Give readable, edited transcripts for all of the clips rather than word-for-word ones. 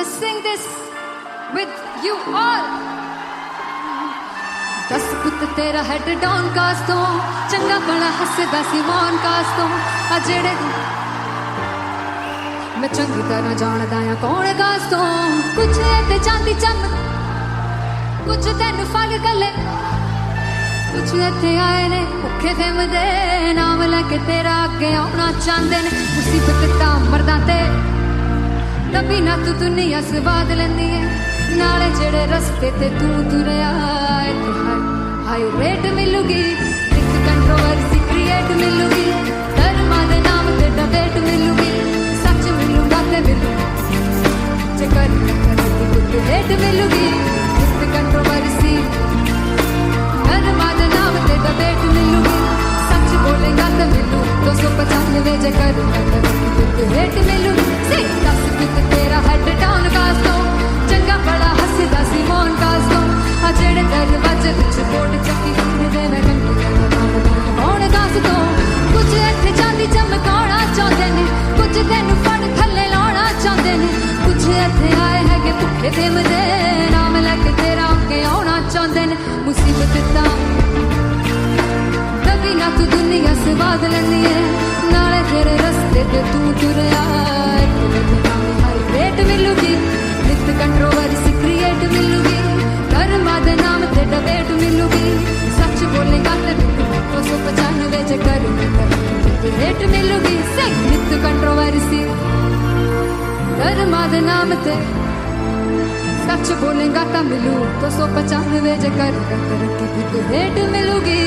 gonna sing this with you all. दस पुत तेरा हेड डाउन कास तो चंगा भला हसदा सी मौन कास तो आ जेड़े मैं चंगी तरह जानदा आ कौन कास तो कुछ ते चांदी चम कुछ तेन फल गले कुछ इत्थे आए ने भुखे फिमदे नाम लैके तेरा अगे आउणा चाहंदे ने मुसीबत तां मरदा ते तभी ना तू दुनिया स्वाद लैंदी है नाले जेड़े रस्ते ते तू तुरया इत्थे हाई रेट मिलूगी एक कंट्रोवर्सी क्रिएट मिलूगी धर्मा दे नाम ते डिबेट मिलूगी सच मिलूगा ते मिलू जे कर कुछ रेट मिलूगी एक कंट्रोवर्सी धर्मा दे नाम ते डिबेट मिलूगी सच बोलेगा ते मिलू 295 जे कर कुछ रेट मिलूगी से 10 कुछ तेरा हेड डाउन कास तो चंगा बड़ा हसदा सी मौन कास तो आ जेड़े दरवाजे विच बोर्ड चक्की फिरदे मैं कौन कास तो कुछ इत्थे चांदी चमकाउणा चाहंदे ने कुछ तैनू फड़ थल्ले लाउणा चाहंदे ने कुछ इत्थे आए हैगे भुखे फिमदे नाम लैके तेरा अगे आउणा चाहंदे ने मुसीबत तां तभी ना तू दुनिया स्वाद लैंदी है नाले तेरे रस्ते ते तू तुरया हाई रेट मिलूगी नित कंट्रोवर्सी क्रिएट मिलूगी धर्मा दे नाम ते डिबेट मिलूगी सच बोलेगा ते 295 जे कर रेट मिलूगी से नित कंट्रोवर्सी धर्मा दे नाम ते सच बोलेगा ता मिलू 295 जे कर रेट मिलूगी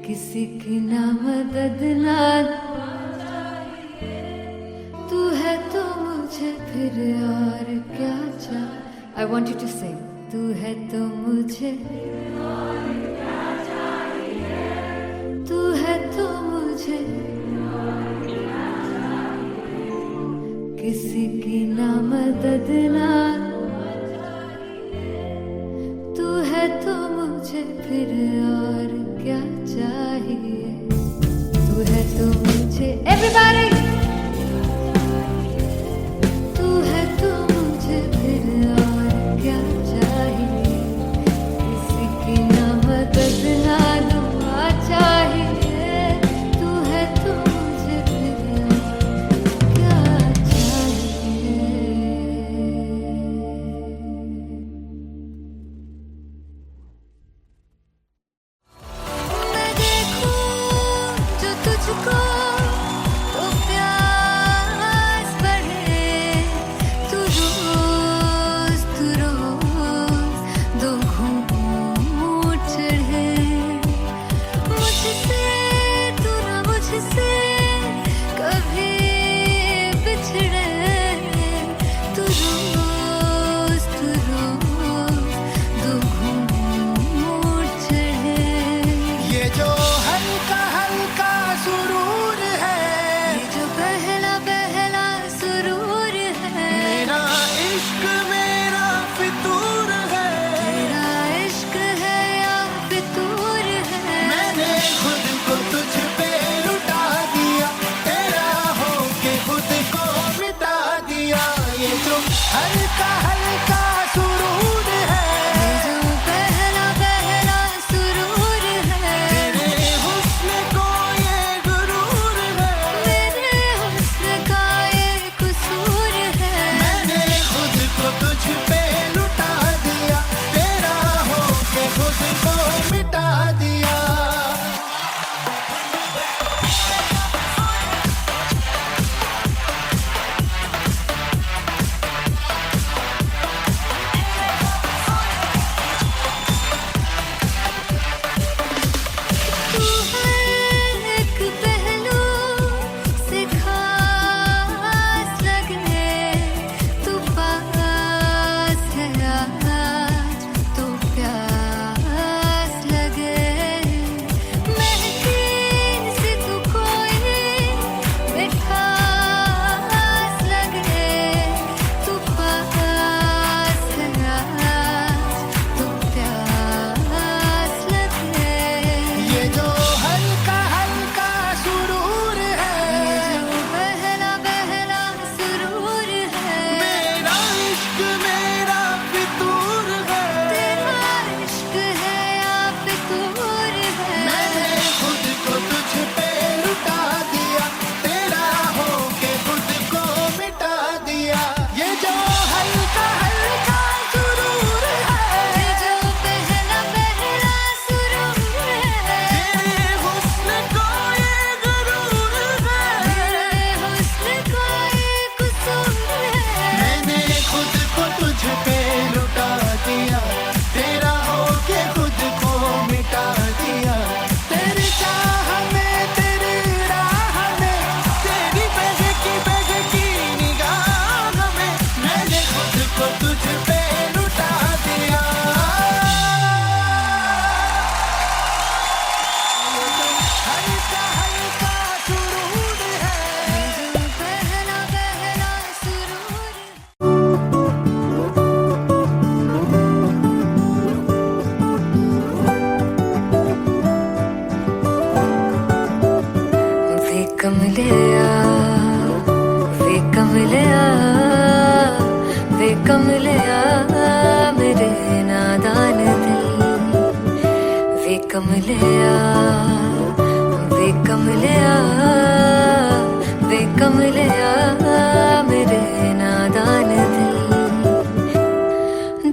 किसी की ना मदद ना तू है तो मुझे फिर और क्या चाहिए I want you to sing तू है तो मुझे और क्या चाहिए तू है तो मुझे और क्या चाहिए किसी की ना मदद ना तू है तो मुझे फिर और क्या चाहिए तू है तो मुझे everybody तू है तो मुझे फिर और क्या चाहिए किसी की ना जो हल्का हल्का सुरूर है, ये जो पहला पहला सुरूर है, तेरे हुस्न को ये गुरूर है, मेरे हुस्न का ये कसूर है। मैंने खुद को तुझ पे लुटा दिया, तेरा होके खुद को मिटा दिया। तू हर एक पहलू से खास लगे, तू पास है आज तो प्यास लगे, महकी सी तू कोई मिठास लगे, तू पास है आज तो प्यास लगे। ये जो हल्का हल्का सुरूर है, ये जो पहला पहला सुरूर है, मेरा इश्क मेरा फितूर है, तेरा इश्क है या फितूर है। मैंने खुद को तुझ पे लुटा दिया, तेरा होके खुद को मिटा दिया। ये जो हल्का हल्का सुरूर है, ये जो पहला पहला सुरूर है, तेरे हुस्न को ये गुरूर है, मेरे हुस्न का ये कसूर है। मैंने खुद को तुझ पे लुटा दिया, तेरा होके खुद को मिटा दिया। तेरी चाह में तेरी राह में, तेरी बहकी निगाह में, मैंने खुद को तुझ पे लुटा दिया। हल्का हल्का सुरूर है, ये जो पहला पहला सुरूर है। वे कमलिया, वे कमलिया, वे कमलिया, मेरे नादान दिल। वे कमलिया, वे कमलिया, वे कमलिया, मेरे नादान दिल।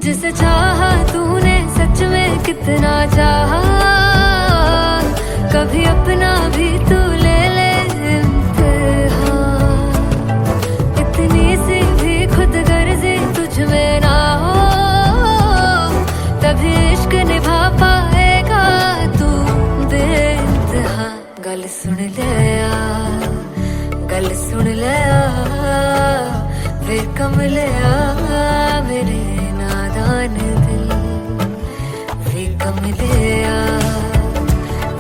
जिसे चाहा तूने सच में कितना चाहा, कभी अपना भी तू ले ले इम्तिहान। इतनी सी भी खुद गर्जी तुझ में ना हो, तभी इश्क निभा पाएगा तू बेइंतहा। गल सुन ले आ, गल सुन ले आ, वे कमलिया, मेरे नादान दिल। वे कमलिया,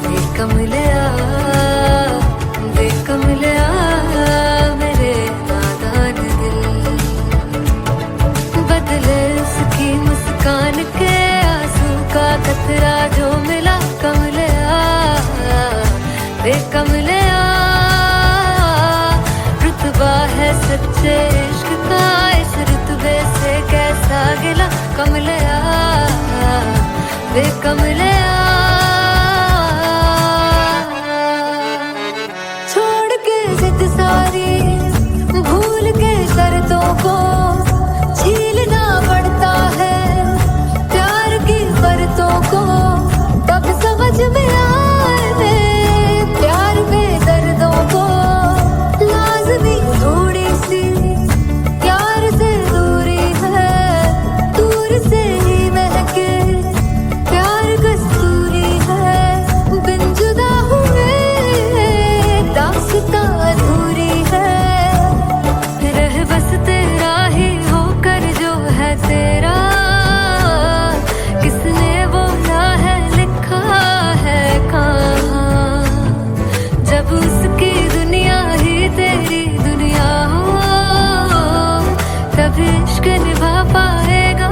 वे कमलिया, वे कमलिया, मेरे नादान दिल। बदले उसकी मुस्कान के आंसू का कतरा जो मिला कमलिया, वे कमलिया। रुतबा है सच्चे इश्क का, इस रुतबे से कैसा गिला कमलिया, वे कमलिया। छोड़ के जिद सारी, भूल के शर्तों को, झीलना पड़ता है प्यार की शर्तों को। तब समझ में आए प्यार में दर्दों को, लाज़मी थोड़ी सी प्यार से दूरी है, दूर से ही महके प्यार कस्तूरी है। बिन जुदा हुए दास्तां अधूरी है, रह बस तेरा ही होकर जो है तेरा। किसने बोला है लिखा है कहाँ, जब उसकी दुनिया ही तेरी दुनिया हो, तब इश्क निभा पाएगा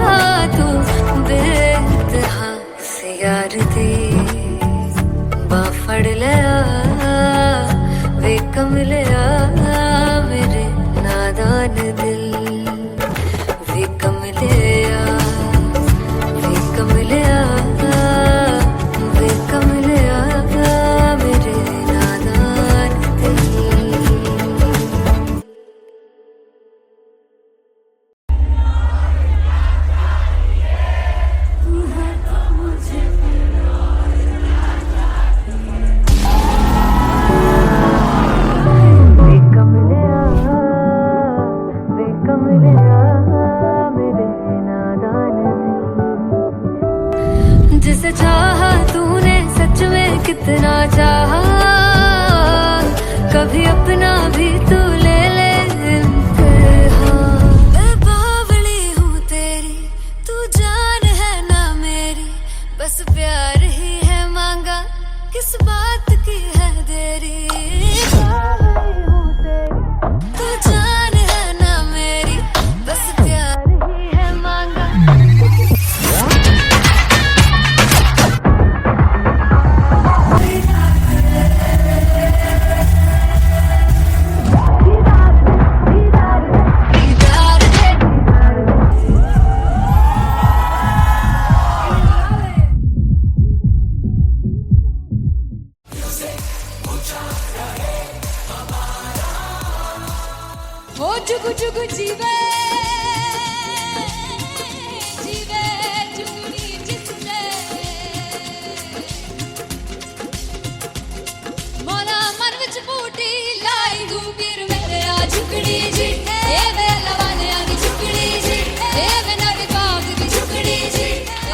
तू बेइंतहा। से यार दी बांह फड़ लिया, वे कमलिया, मेरे नादान दिल। मेरे नादान दिल। जिसे चाहा तूने सच में कितना चाहा, कभी अपना भी तू ले ले इम्तिहान। मैं बावली हूँ तेरी, तू जान है ना मेरी, बस प्यार ही है मांगा, किस बात की है देरी। बावली हूँ तेरी, तू जान है ना मेरी, बस प्यार ही है मांगा। ओ जुगु जुगु जीवे जीवे जुगनी जिसने, मौला मन विच बूटी लाई तू पीर मेरे आ झुकड़ी जी। ए वे लवाने आगी झुकड़ी जी, ए वे नवी बाग की झुकड़ी जी।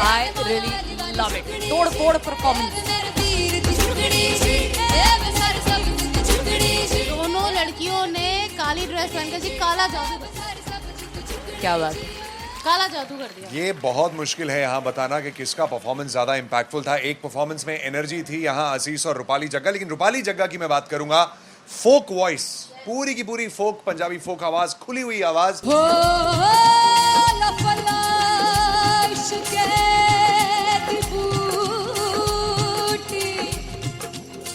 I really love it. तोड़ फोड़ परफॉर्मेंस। मेरे पीर की झुकड़ी जी, ए वे सारे सब की झुकड़ी जी। दोनों लड़कियों ने काली ड्रेस पहनकर जी काला जादू कर दिया। क्या बात है। काला जादू कर दिया। ये बहुत मुश्किल है यहाँ बताना कि किसका परफॉर्मेंस ज्यादा इंपैक्टफुल था। एक परफॉर्मेंस में एनर्जी थी यहाँ असीस और रूपाली जग्गा, लेकिन रूपाली जग्गा की मैं बात करूंगा। फोक वॉइस, पूरी की पूरी फोक, पंजाबी फोक आवाज, खुली हुई आवाज। हो लफला इश्क़े दी बूटी।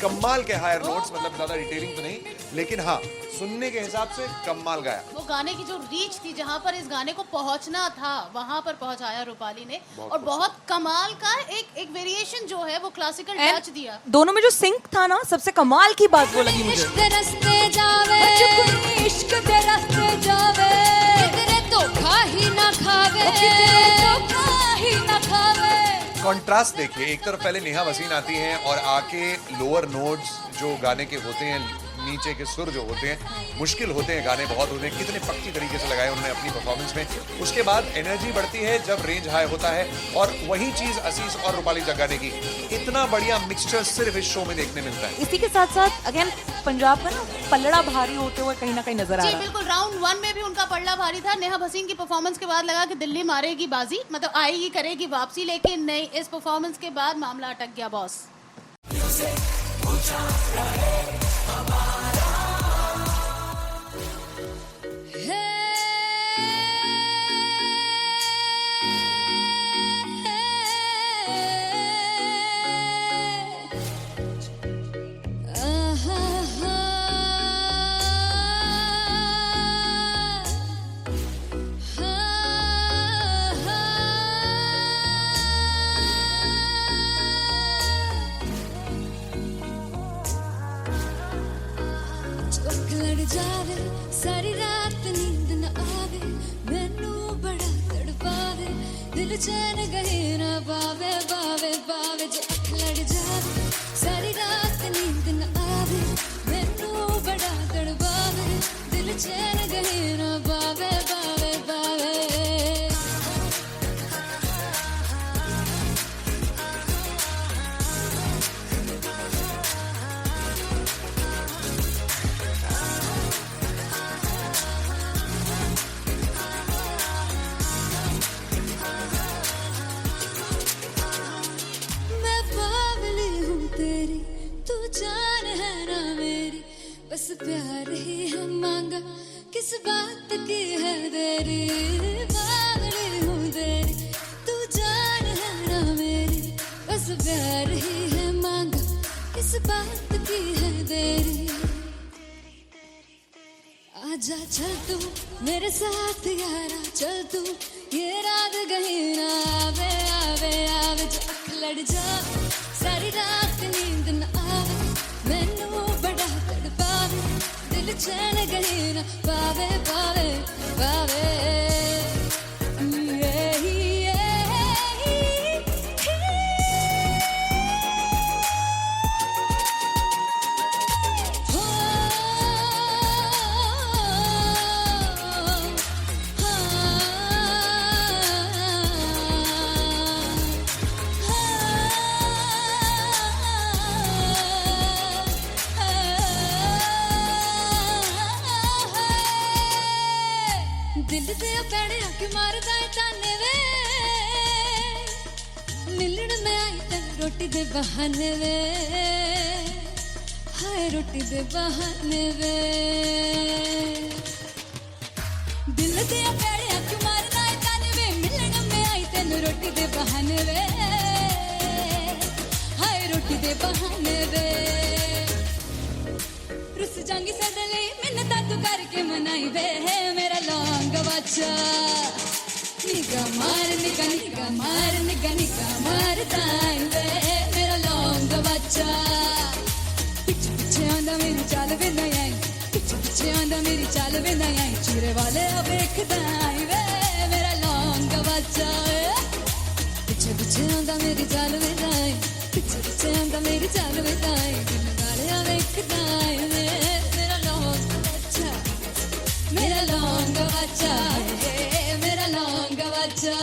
कमाल के हायर नोट्स, मतलब ज्यादा डिटेलिंग तो नहीं, लेकिन हाँ सुनने के हिसाब से कमाल गाया। वो गाने की जो रीच थी, जहाँ पर इस गाने को पहुंचना था वहां पर पहुंचाया रूपाली ने। और बहुत कमाल का एक वेरिएशन जो है वो क्लासिकल टच दिया। दोनों में जो सिंक था ना, सबसे कमाल की बात वो लगी मुझे। इश्क दे रस्ते जावे, इश्क दे रस्ते जावे, किधरे धोखा ही ना खावे, किधरे धोखा ही ना खावे। कॉन्ट्रास्ट देखिए, एक तरफ पहले नेहा वसीन आती हैं और आके लोअर नोट्स जो गाने के होते हैं, नीचे के सुर जो होते हैं, मुश्किल होते हैं, गाने बहुत होते हैं, कितने पक्की तरीके से लगाए उन्होंने अपनी परफॉर्मेंस में। उसके बाद एनर्जी बढ़ती है जब रेंज हाई होता है, और वही चीज असीस और रूपाली जग्गा ने की। इतना बढ़िया मिक्सचर सिर्फ इस शो में देखने मिलता है। इसी के साथ साथ अगेन पंजाब का ना पलड़ा भारी होते हुए कहीं ना कहीं नजर आ जी रहा है। बिल्कुल, राउंड 1 में भी उनका पलड़ा भारी था। नेहा भसीन की परफॉर्मेंस के बाद लगा कि दिल्ली मारेगी बाजी, मतलब आएगी करेगी वापसी, लेकिन नहीं, इस परफॉर्मेंस के बाद मामला अटक गया बॉस। लड़ जावे सारी रात नींद न आवे, मैनू बड़ा तड़पावे, दिल चैन गहे न पावे, पावे पावे। जो अख लड़ जावे सारी रात नींद न आवे, मैनू बड़ा तड़पावे, दिल चैन गहे न पावे, पावे पावे। बस प्यार ही है मांगा, किस बात की है देरी। बावली हूँ तेरी, तू जान है ना मेरी, बस प्यार ही है मांगा, किस बात की है देरी। आजा चल तू मेरे साथ यारा, चल तू ये रात कहीं ना आवे, आवे आवे। जो अख लड़ जा सारी रात नींद न आवे, मैनू बड़ा तड़पावे, दिल चैन कहीं ना पावे, पावे पावे। आ कि मारदा है ताने वे मिलन में आई तन रोटी दे बहाने वे हाय रोटी दे बहाने वे दिल दे प्यारे आ कि मारदा है ताने वे मिलन में आई तन रोटी दे बहाने वे हाय रोटी दे बहाने वे रुस जांगी सदले मिन्नता तू करके मनाई वे मेरा लौंग बच्चा निगा मार ताई वे मेरा लौंग बच्चा पिछ पिछे आंदा मेरी चाल वे नहीं आई पिछे आंदा मेरी चाल वे नहीं आई चूरे वाले देखदा आई वे मेरा लौंग बच्चा पिछे पिछे आंदा मेरी चाल वे नहीं आई पिछे आंदा मेरी चाल वे नहीं आई दिल वाले देखदा आई वे मेरा लौंग बच्चा मेरा लौंग बच्चा मेरा लौंग बच्चा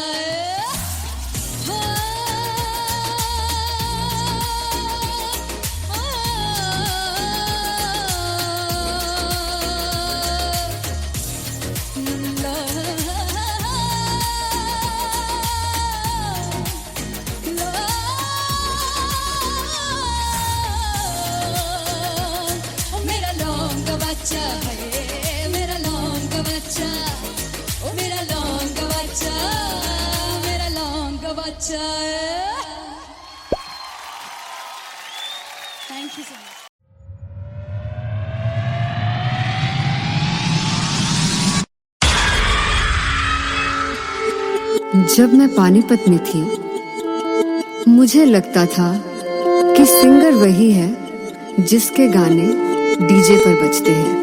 मेरा लौंग बच्चा मेरा लौंग बच्चा ओ मेरा लौंग बच्चा मेरा लौंग बच्चा थैंक यू सो मच जब मैं पानीपत में थी मुझे लगता था कि सिंगर वही है जिसके गाने डीजे पर बजते हैं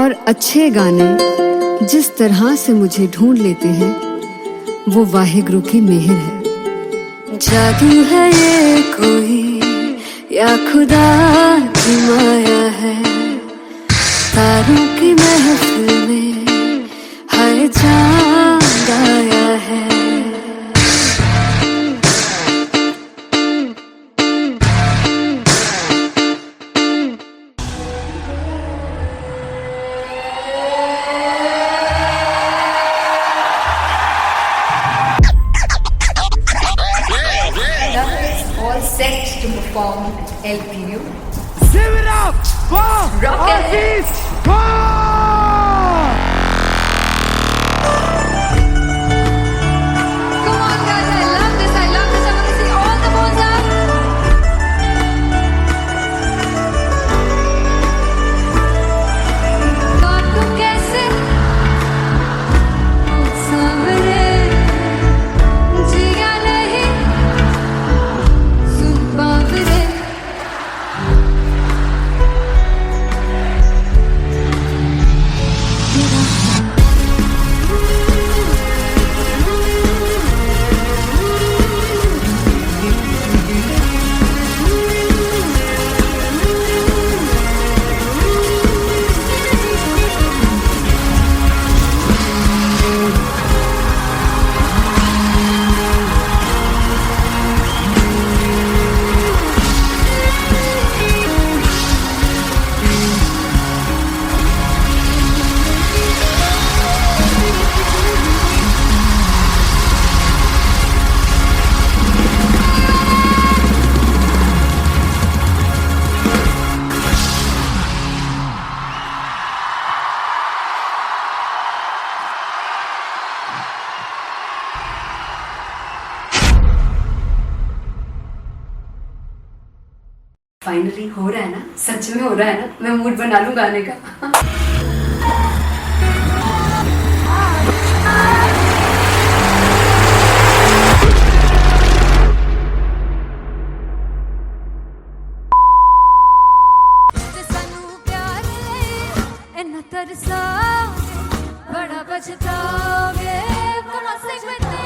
और अच्छे गाने जिस तरह से मुझे ढूंढ लेते हैं वो वाहिगुरु की मेहर है। जादू है ये कोई या खुदा की माया है तारों की महफिल में हर चांद आया है। All set to perform at LPU. Give it up for Artist Come on guys, I love this. I want to see all the balls up. काटू कैसे सामने जिया नहीं सुन बावरे फाइनली हो रहा है ना, सच में हो रहा है ना, मैं मूड बना लूं गाने का। सानू प्यार इन्ना तरसाओगे बड़ा पछताओगे बड़ा सिखते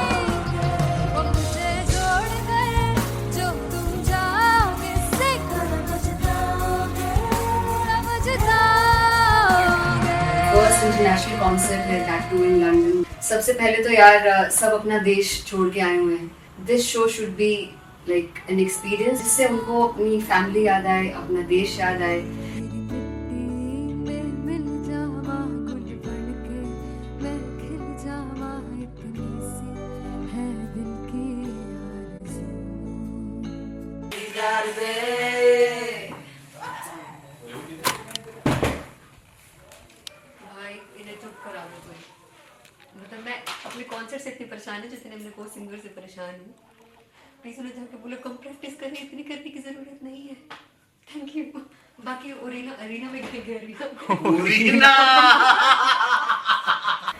वो मुझे जोड़ कर जो तुम जाओगे बड़ा पछताओगे बड़ा पछताओगे। फर्स्ट इंटरनेशनल कॉन्सर्ट है दैट टू इन लंदन। सबसे पहले तो यार सब अपना देश छोड़ के आए हुए हैं। This show should be like an experience जिससे उनको अपनी फैमिली याद आए, अपना देश याद आए। मिल जावा गुल बन के मैं खिल जा दे। भाई इन्हें चुप करा दो कोई। मतलब मैं अपने कॉन्सर्ट से इतनी परेशान हूँ जितने अपने को सिंगर से परेशान हूँ। प्लीज उन्हें जाके बोलो कम प्रैक्टिस करनी, इतनी करने की जरूरत नहीं है। Thank you. बाकी अरीना में गए arena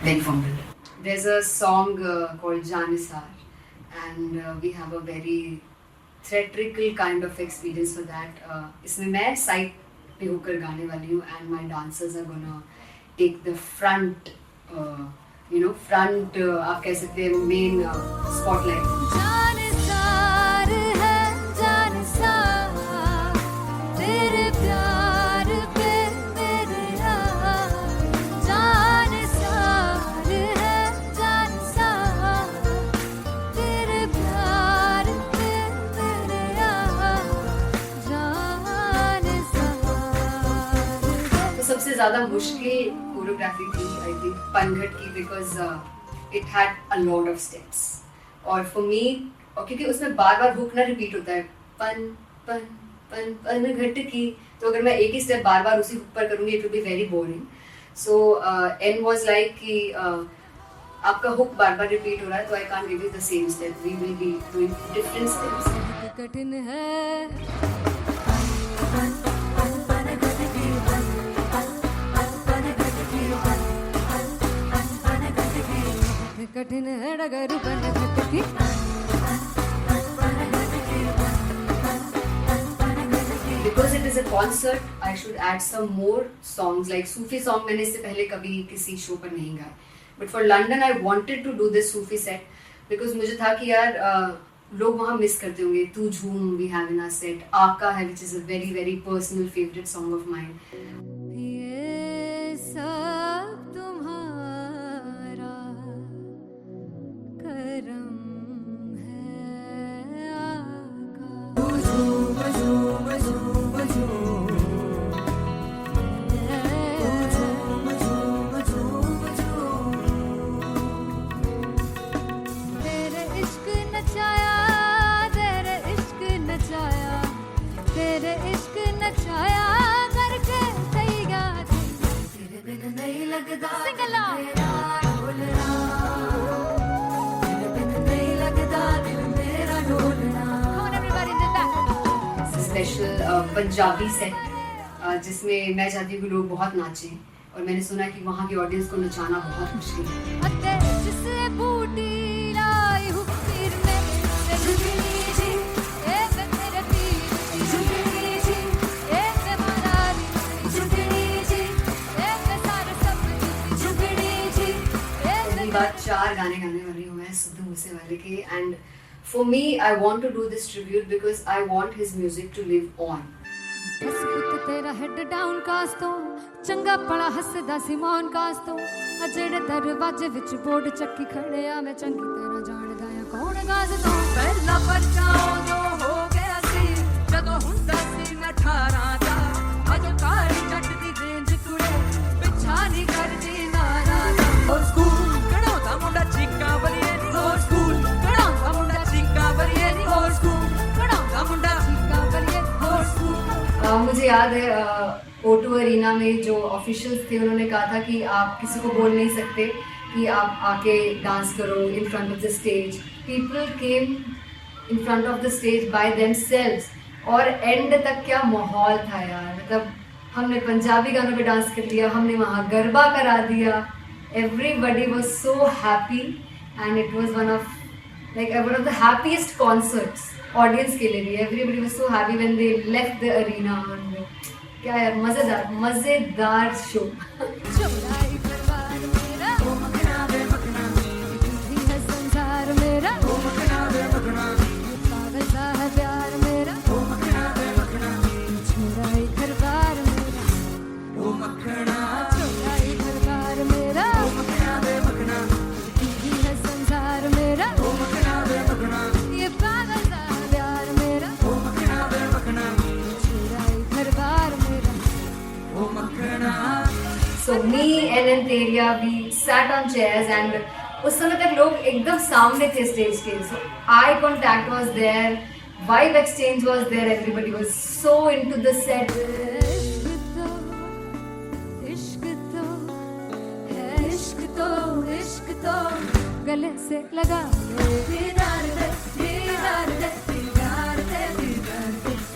Then fumble. There's a song called Janisar, and we have a very theatrical kind of experience for that. इसमें मैं साइड पे होकर गाने वाली हूँ, and my dancers are gonna take the front, front आप कह सकते हैं main spotlight. जानसार है जानसार तेरे प्यार पे मेरे यार जानसार है जानसार तेरे प्यार पे मेरे यार जानसार तो सबसे ज़्यादा मुश्किल कोरियोग्राफी थी आई थिंक पनघट की, because it had a lot of steps और फॉर मी, और क्योंकि उसमें बार बार हुक ना रिपीट होता है, पन पन पन पनघट की, तो अगर मैं एक ही स्टेप बार बार उसी हुक पर करूँगी it will be very boring. So an was like कि आपका हुक बार बार रिपीट हो रहा है तो I can't give you the same step, we will be doing different steps. कठिन है कठिन है डगर पनघट की Because it is a concert, I should add some more songs. Like Sufi song मैंने इससे पहले कभी किसी शो पर नहीं गाया. But for London, I wanted to do this Sufi set because मुझे था कि यार लोग वहाँ मिस करते होंगे. तू झूम we have in our set. आका है which is a very very personal favorite song of mine. ये सब तुम्हारा करम है आका तेरे इश्क नचाया तेरे इश्क नचाया तेरे इश्क नचाया करके सैया तेरे बिन नहीं लगता सिंगला ढोलना तेरे बिन नहीं लगता दिल मेरा ढोलना. Come on everybody in the back. Special Punjabi set जिसमें मैं चाहती हूँ कि लोग बहुत नाचें और मैंने सुना कि वहाँ की ऑडियंस को नचाना बहुत मुश्किल है. अते जिससे बूटी लाई हूँ पीर में ते झुकनी जी ए वे मेरे तीर झुकनी जी ए वे मारारी झुकनी जी ए वे सारे सब झुकनी जी ए पहली बार 4 गाने गाने वाली हूँ मैं सिद्धू मूसेवाले के. And for me I want to do this tribute because I want his music to live on. बस पुत तेरा हेड डाउन कास तो चंगा पड़ा हसदा सिमोन कास तो अजेड़े दरवाजे विच बोर्ड चक्की खड़े आ मैं चंगी तरह जानदा आ कौन गाज तो पहला बच्चा जो हो गया सी जदों हुंदा सी मैं 18 दा अजो कारी जट दी रेंज कुड़े पिछा नहीं करदी नारा दा. हो स्कूल कढ़ाउंदा मुंडा चीका बरिए नी हो स्कूल कढ़ाउंदा मुंडा चीका बरिए नी हो स्कूल कढ़ाउंदा मुंडा चीका बरिए हो स्कूल. मुझे याद है O2 अरीना में जो ऑफिशियल्स थे उन्होंने कहा था कि आप किसी को बोल नहीं सकते कि आप आके डांस करो in front of the stage. People came in front of the stage by themselves और एंड तक क्या माहौल था यार. मतलब हमने पंजाबी गानों पे डांस कर लिया, हमने वहाँ गरबा करा दिया. Everybody was so happy and it was one of the happiest concerts audience के लिए भी. Everybody was so happy when they left the arena. क्या यार मजेदार शो. चुराई परवार मेरा ओ मखना बे मखना तुझी है संसार मेरा ओ मखना बे मखना पागल सा है प्यार मेरा ओ मखना बे मखना चुराई परवार मेरा ओ मखना चुराई परवार मेरा ओ मखना बे मखना तुझी है संसार मेरा ओ मखना बे मखना ये पागल सा है प्यार मेरा ओ मखना बे मखना चुराई परवार मेरा. So me and Antelia, we sat on chairs and उस समय तक लोग एकदम सामने थे स्टेज के. So eye contact was there vibe exchange was there. Everybody was so into the set. इश्क तो है, इश्क तो गले से लगा दीदार दे दीदार दे दीदार दे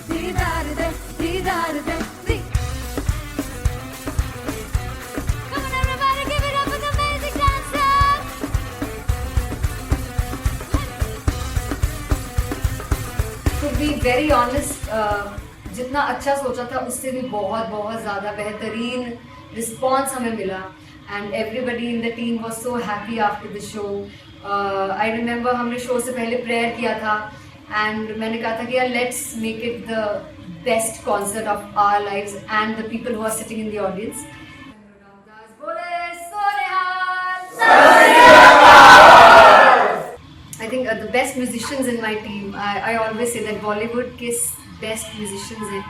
दीदार दे दीदार दे Come on everybody, give it up for the amazing dancers. To be very honest, जितना अच्छा सोचा था उससे भी बहुत बहुत ज़्यादा बेहतरीन रिस्पॉन्स हमें मिला. And everybody in the team was so happy after the show. I remember हमने शो से पहले प्रेयर किया था and मैंने कहा था कि यार let's make it the best concert of our lives and the people who are sitting in the audience. I think the best musicians in my team. I always say that Bollywood के best musicians हैं.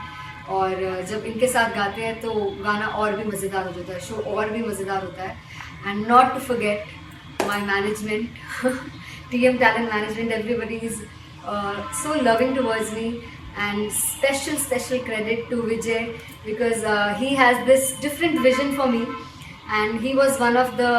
और जब इनके साथ गाते हैं तो गाना और भी मज़ेदार हो जाता है, शो और भी मज़ेदार होता है. And not to forget my management, TM Talent Management, everybody is so loving towards me. And special credit to Vijay because he has this different vision for me and he was one of the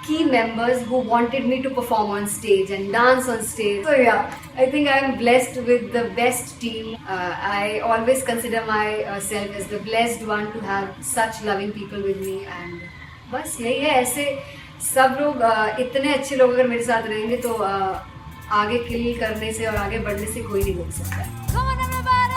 key members who wanted me to perform on stage and dance on stage. So yeah, I think I am blessed with the best team. I always consider myself as the blessed one to have such loving people with me. And बस यही है, ऐसे सब लोग इतने अच्छे लोग अगर मेरे साथ रहेंगे तो आगे किल करने से और आगे बढ़ने से कोई नहीं रोक सकता है. Come on everybody.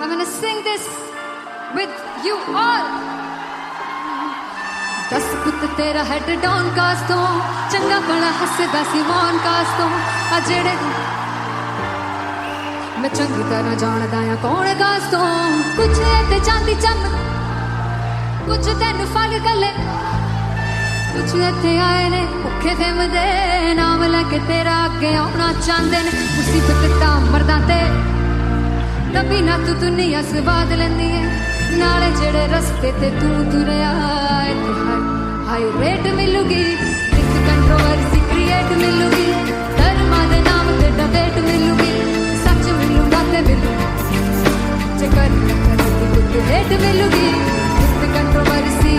I'm gonna sing this with you all. दस पुत तेरा हेड डाउन कास तो चंगा बड़ा हसदा सी मौन कास तो आ जेड़े मैं चंगी तरह जानदा आ कौन कास तो कुछ ते चांदी चम कुछ तेनु फल गले कुछ इत्थे आए ने भुखे फिमदे नाम लेके तेरा अगे आउणा चाहंदे ने मुसीबत ता मरदा ते तभी ना तू दुनिया स्वाद लेंदी है नाले जेड़े रस्ते ते तू तुरया हाई रेट मिलूगी एक कंट्रोवर्सी क्रिएट मिलूगी धर्मा दे नाम ते डिबेट मिलूगी सच मिलूगा ते मिलू चक्कर ते रेट मिलूगी एक कंट्रोवर्सी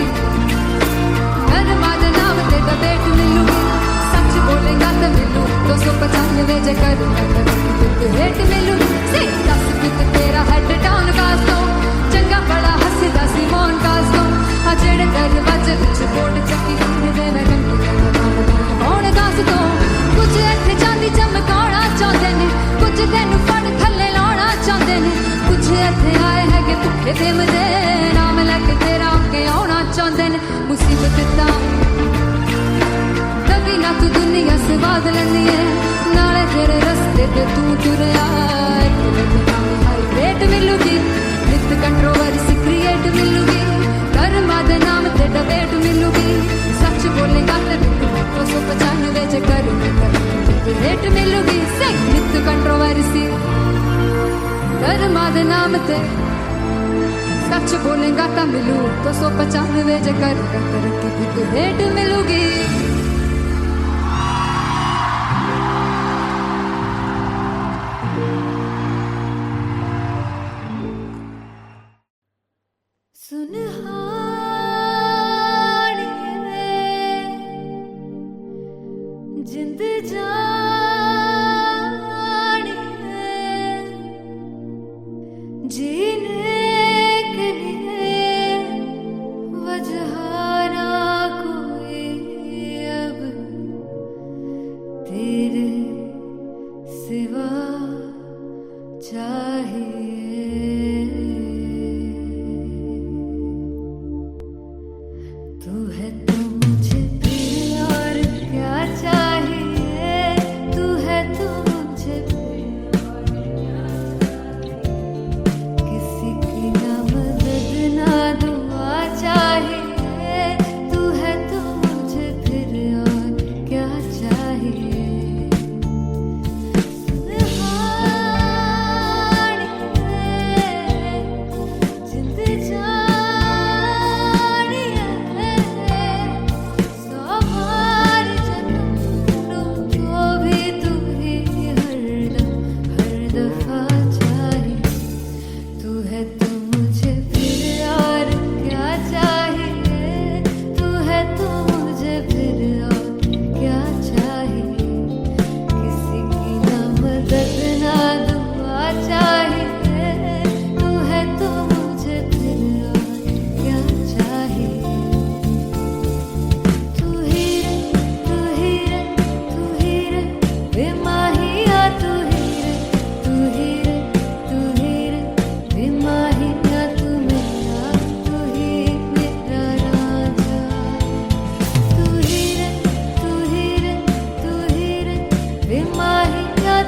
धर्मा दे नाम ते डिबेट मिलूगी सच बोलेगा ते मिलू 295 जकर रेट मिलूगी से 10 कित तेरा हेड डाउन कास तो चंगा बड़ा हसदा सी मौन कास तो आ जेड़े दरवाजे विच बोर्ड चक्की दे मैं घंटी कौन कास तो कुछ इत्थे चांदी चमकाना चाहते ने कुछ तेनु फड़ थल्ले लाना चाहते ने कुछ इत्थे आए है कि भुखे फिमदे नाम लेके तेरा अगे आउणा चाहते ने मुसीबत ता तभी ना तू दुनिया स्वाद लेंदी है नाले तेरे रस्ते ते तू तुरया रेट मिलूगी नित कंट्रोवर्सी क्रिएट मिलूगी कर्मा दे नाम ते डिबेट मिलूगी सच बोलेगा ते 295 जकर रेट मिलूगी से नित कंट्रोवर्सी कर्मा दे नाम ते सच बोलेगा ता मिलू 295 जकर रेट मिलूगी. जिंद जानी है जीने के लिए वजह ना कोई अब तेरे सिवा चाहिए तू है तो मुझे फिर और क्या चाहिए तू है तो मुझे फिर और क्या चाहिए किसी की ना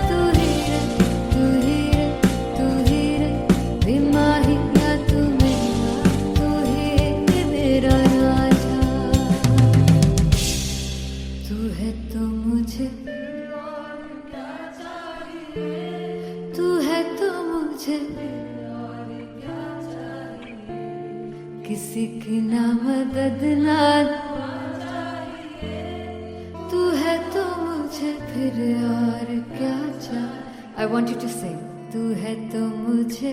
तू ही रे, तू ही रे, तू ही रे, बेमाहिया तू मेरा, तू ही मेरा राजा। तू है तो मुझे, तू है तो मुझे किसी की ना मदद ना, तू है तो मुझे फिर और क्या चाहिए। I want you to sing. तू है तो मुझे,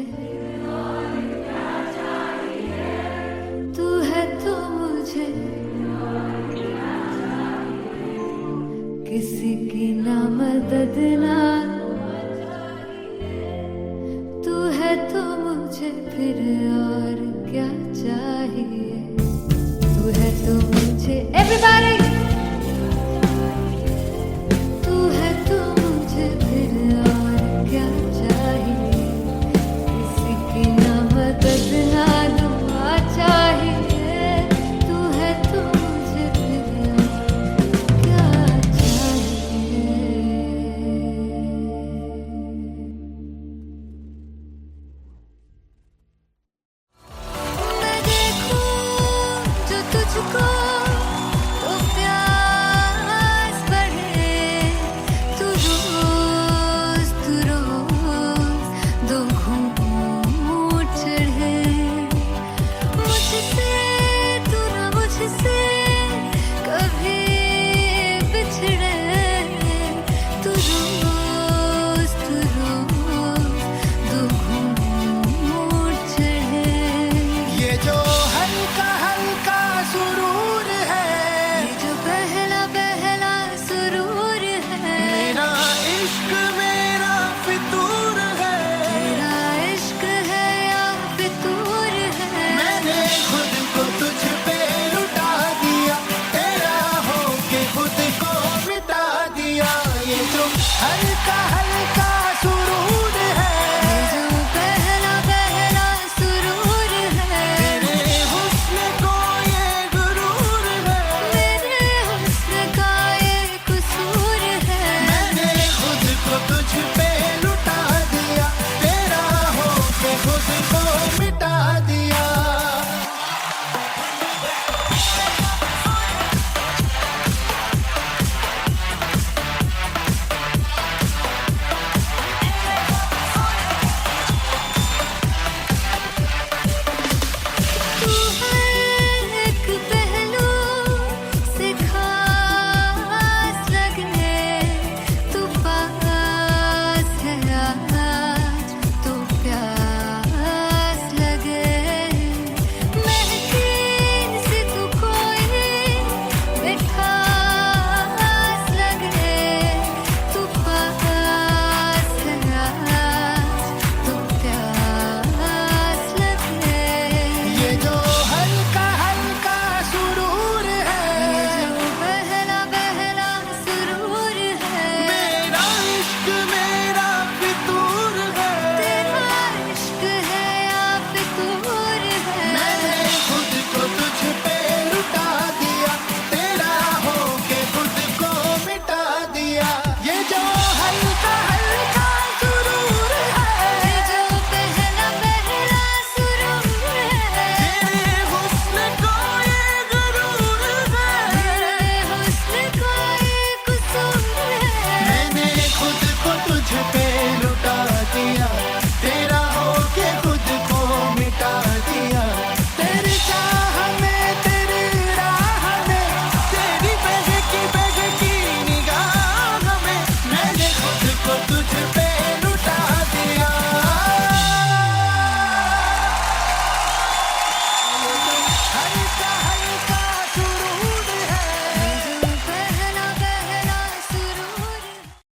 तू है तो मुझे किसी की ना मदद ना, तू है तो मुझे फिर